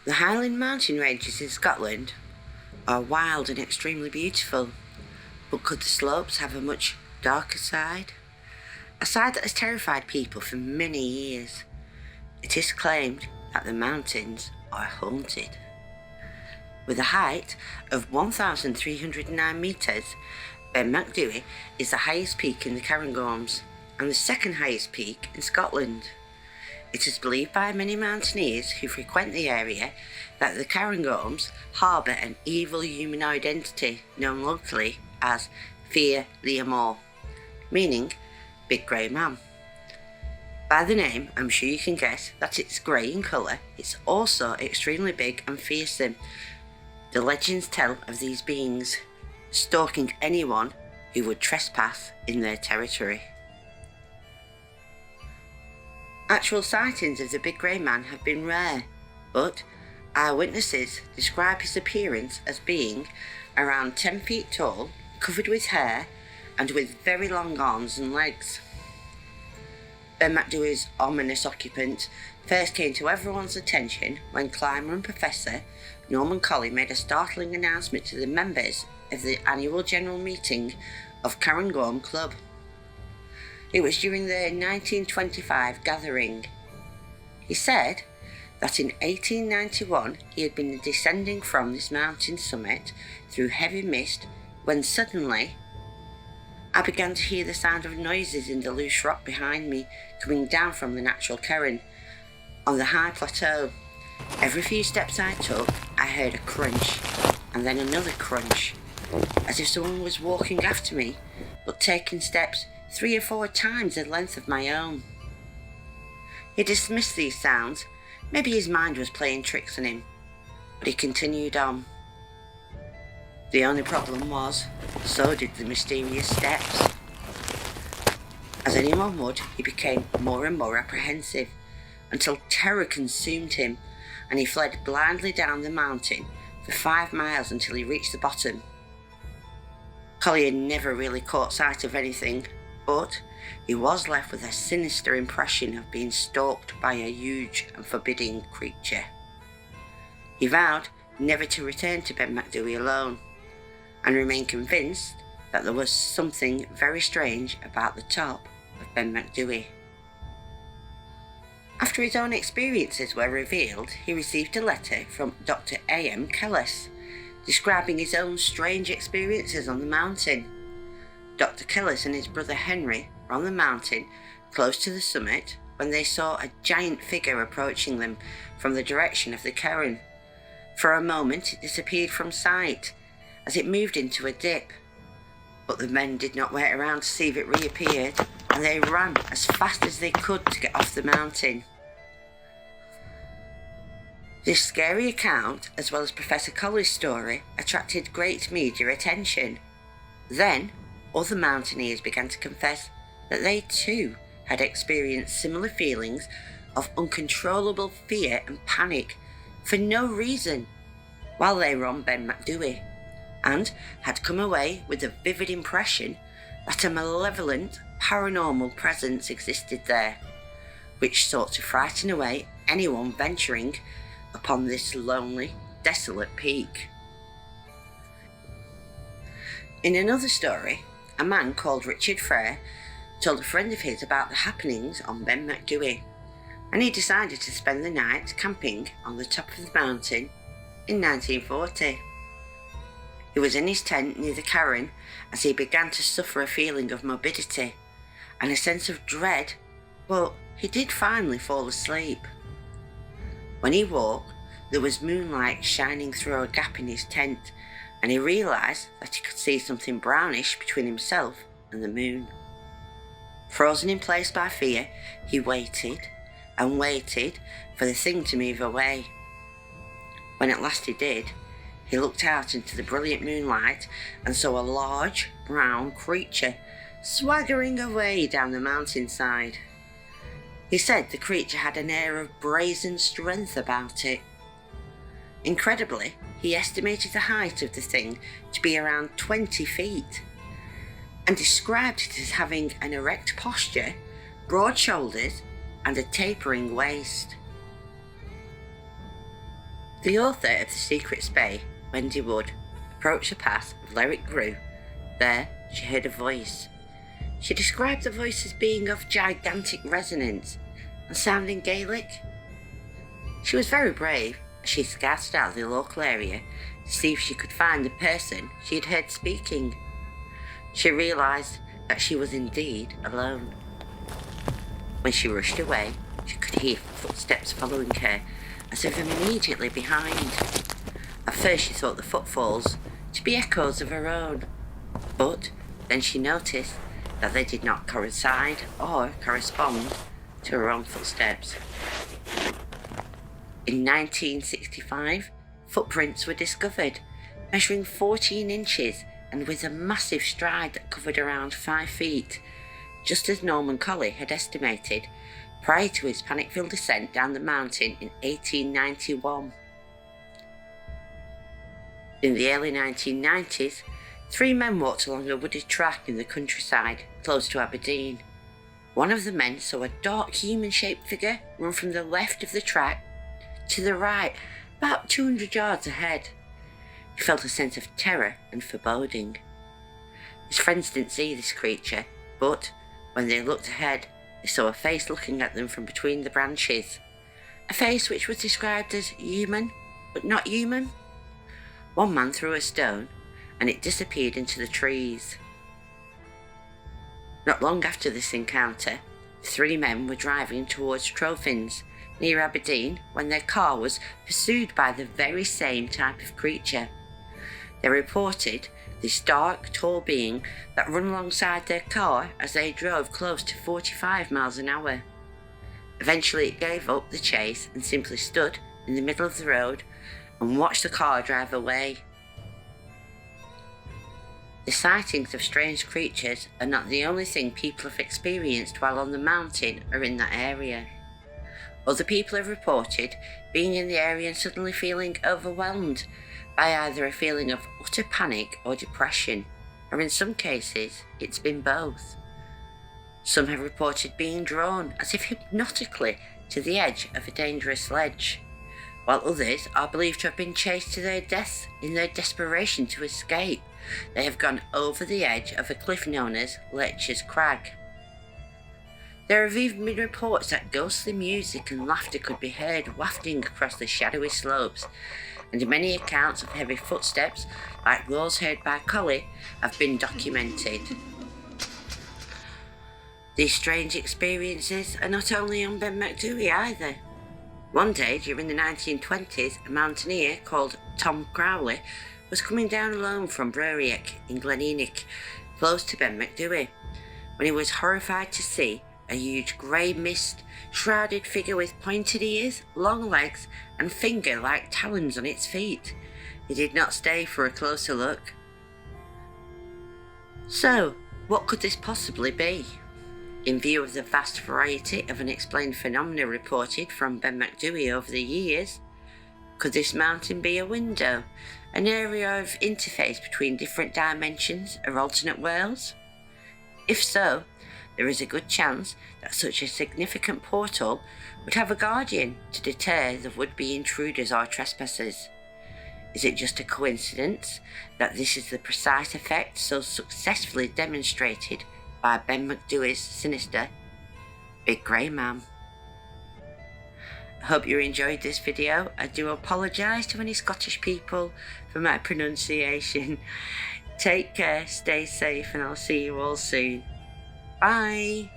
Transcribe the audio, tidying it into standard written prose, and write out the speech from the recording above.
The Highland mountain ranges in Scotland are wild and extremely beautiful, but could the slopes have a much darker side? A side that has terrified people for many years. It is claimed that the mountains are haunted. With a height of 1,309 metres, Ben Macdui is the highest peak in the Cairngorms and the second highest peak in Scotland. It is believed by many mountaineers who frequent the area that the Cairngorms harbour an evil humanoid entity known locally as Fia Liamore, meaning Big Grey Man. By the name, I'm sure you can guess that it's grey in colour. It's also extremely big and fearsome. The legends tell of these beings stalking anyone who would trespass in their territory. Actual sightings of the Big Grey Man have been rare, but eyewitnesses describe his appearance as being around 10 feet tall, covered with hair, and with very long arms and legs. Ben Macdui's ominous occupant first came to everyone's attention when climber and professor Norman Colley made a startling announcement to the members of the annual general meeting of Cairngorm Club. It was during the 1925 gathering. He said that in 1891 he had been descending from this mountain summit through heavy mist when suddenly I began to hear the sound of noises in the loose rock behind me coming down from the natural cairn on the high plateau. Every few steps I took, I heard a crunch and then another crunch, as if someone was walking after me, but taking steps 3 or 4 times the length of my own. He dismissed these sounds. Maybe his mind was playing tricks on him, but he continued on. The only problem was, so did the mysterious steps. As anyone would, he became more and more apprehensive, until terror consumed him, and he fled blindly down the mountain for 5 miles until he reached the bottom. Collier never really caught sight of anything, but he was left with a sinister impression of being stalked by a huge and forbidding creature. He vowed never to return to Ben Macdui alone, and remained convinced that there was something very strange about the top of Ben Macdui. After his own experiences were revealed, he received a letter from Dr. A.M. Kellis, describing his own strange experiences on the mountain. Dr. Kellis and his brother Henry were on the mountain close to the summit when they saw a giant figure approaching them from the direction of the cairn. For a moment it disappeared from sight as it moved into a dip, but the men did not wait around to see if it reappeared, and they ran as fast as they could to get off the mountain. This scary account, as well as Professor Colley's story, attracted great media attention. Then, other mountaineers began to confess that they too had experienced similar feelings of uncontrollable fear and panic for no reason while they were on Ben Macdui, and had come away with a vivid impression that a malevolent, paranormal presence existed there, which sought to frighten away anyone venturing upon this lonely, desolate peak. In another story, a man called Richard Frere told a friend of his about the happenings on Ben Macdui, and he decided to spend the night camping on the top of the mountain in 1940. He was in his tent near the cairn as he began to suffer a feeling of morbidity and a sense of dread, but he did finally fall asleep. When he woke, there was moonlight shining through a gap in his tent, and he realised that he could see something brownish between himself and the moon. Frozen in place by fear, he waited and waited for the thing to move away. When at last he did, he looked out into the brilliant moonlight and saw a large, brown creature swaggering away down the mountainside. He said the creature had an air of brazen strength about it. Incredibly, he estimated the height of the thing to be around 20 feet, and described it as having an erect posture, broad shoulders, and a tapering waist. The author of The Secret Spey, Wendy Wood, approached the path of Lerwick Grew. There, she heard a voice. She described the voice as being of gigantic resonance and sounding Gaelic. She was very brave as she scouted out the local area to see if she could find the person she had heard speaking. She realised that she was indeed alone. When she rushed away, she could hear footsteps following her, as if immediately behind. At first she thought the footfalls to be echoes of her own, but then she noticed that they did not coincide or correspond to her own footsteps. In 1965, footprints were discovered, measuring 14 inches and with a massive stride that covered around 5 feet, just as Norman Colley had estimated prior to his panic-filled descent down the mountain in 1891. In the early 1990s, 3 men walked along a wooded track in the countryside close to Aberdeen. One of the men saw a dark human-shaped figure run from the left of the track to the right, about 200 yards ahead. He felt a sense of terror and foreboding. His friends didn't see this creature, but when they looked ahead, they saw a face looking at them from between the branches. A face which was described as human, but not human. One man threw a stone, and it disappeared into the trees. Not long after this encounter, 3 men were driving towards Trofins, near Aberdeen, when their car was pursued by the very same type of creature. They reported this dark, tall being that ran alongside their car as they drove close to 45 miles an hour. Eventually it gave up the chase and simply stood in the middle of the road and watched the car drive away. The sightings of strange creatures are not the only thing people have experienced while on the mountain or in that area. Other people have reported being in the area and suddenly feeling overwhelmed by either a feeling of utter panic or depression, or in some cases, it's been both. Some have reported being drawn, as if hypnotically, to the edge of a dangerous ledge, while others are believed to have been chased to their deaths in their desperation to escape. They have gone over the edge of a cliff known as Letcher's Crag. There have even been reports that ghostly music and laughter could be heard wafting across the shadowy slopes, and many accounts of heavy footsteps, like those heard by Colley, have been documented. These strange experiences are not only on Ben Macdui either. One day during the 1920s, a mountaineer called Tom Crowley was coming down alone from Bruriac in Glen Enoch, close to Ben Macdui, when he was horrified to see a huge grey mist-shrouded figure with pointed ears, long legs, and finger-like talons on its feet. He did not stay for a closer look. So, what could this possibly be? In view of the vast variety of unexplained phenomena reported from Ben Macdui over the years, could this mountain be a window, an area of interface between different dimensions or alternate worlds? If so, there is a good chance that such a significant portal would have a guardian to deter the would-be intruders or trespassers. Is it just a coincidence that this is the precise effect so successfully demonstrated by Ben Macdui's sinister Big Grey Man? I hope you enjoyed this video. I do apologise to any Scottish people for my pronunciation. Take care, stay safe, and I'll see you all soon. Bye!